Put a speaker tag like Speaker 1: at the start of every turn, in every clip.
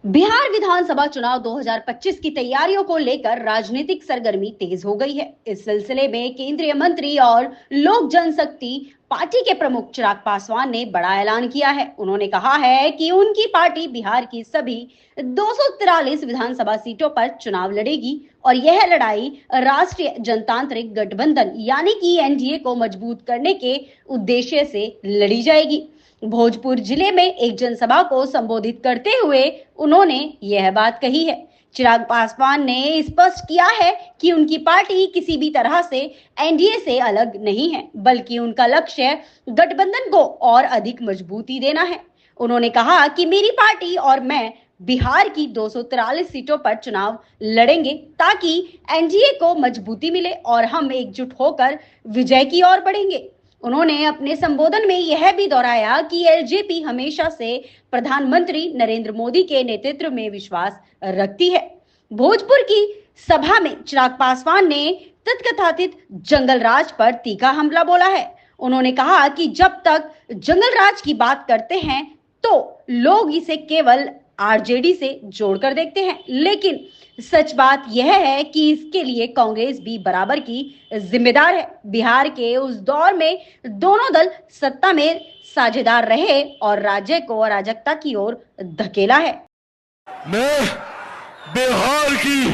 Speaker 1: बिहार विधानसभा चुनाव 2025 की तैयारियों को लेकर राजनीतिक सरगर्मी तेज हो गई है। इस सिलसिले में केंद्रीय मंत्री और लोक जनशक्ति पार्टी के प्रमुख चिराग पासवान ने बड़ा ऐलान किया है। उन्होंने कहा है कि उनकी पार्टी बिहार की सभी 243 विधानसभा सीटों पर चुनाव लड़ेगी और यह लड़ाई राष्ट्रीय जनतांत्रिक गठबंधन यानी कि एनडीए को मजबूत करने के उद्देश्य से लड़ी जाएगी। भोजपुर जिले में एक जनसभा को संबोधित करते हुए उन्होंने यह बात कही है। चिराग पासवान ने स्पष्ट किया है कि उनकी पार्टी किसी भी तरह से एनडीए से अलग नहीं है, बल्कि उनका लक्ष्य गठबंधन को और अधिक मजबूती देना है। उन्होंने कहा कि मेरी पार्टी और मैं बिहार की 243 सीटों पर चुनाव लड़ेंगे ताकि एनडीए को मजबूती मिले और हम एकजुट होकर विजय की ओर बढ़ेंगे। उन्होंने अपने संबोधन में यह भी दोहराया कि एलजेपी हमेशा से प्रधानमंत्री नरेंद्र मोदी के नेतृत्व में विश्वास रखती है। भोजपुर की सभा में चिराग पासवान ने तथाकथित जंगल राज पर तीखा हमला बोला है। उन्होंने कहा कि जब तक जंगल राज की बात करते हैं तो लोग इसे केवल आरजेडी से जोड़कर देखते हैं, लेकिन सच बात यह है कि इसके लिए कांग्रेस भी बराबर की जिम्मेदार है। बिहार के उस दौर में दोनों दल सत्ता में साझेदार रहे और राज्य को अराजकता की ओर धकेला है।
Speaker 2: मैं बिहार की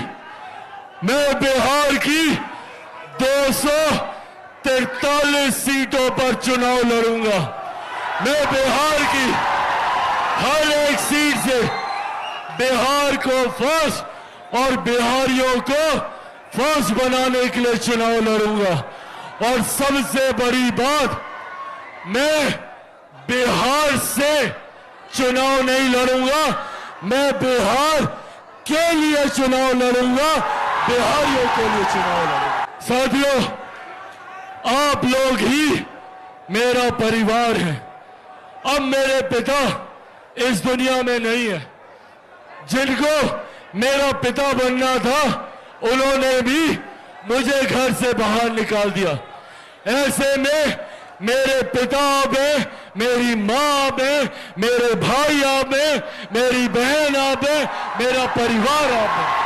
Speaker 2: 243 सीटों पर चुनाव लड़ूंगा। मैं बिहार की हर एक सीट से बिहार को फर्स्ट और बिहारियों को फर्स्ट बनाने के लिए चुनाव लड़ूंगा। और सबसे बड़ी बात, मैं बिहार से चुनाव नहीं लड़ूंगा, मैं बिहार के लिए चुनाव लड़ूंगा, बिहारियों के लिए चुनाव लड़ूंगा। साथियों, आप लोग ही मेरा परिवार हैं। अब मेरे पिता इस दुनिया में नहीं है। जिनको मेरा पिता बनना था उन्होंने भी मुझे घर से बाहर निकाल दिया। ऐसे में मेरे पिता आप हैं, मेरी माँ आप हैं, मेरे भाई आप हैं, मेरी बहन आप हैं, मेरा परिवार आप है।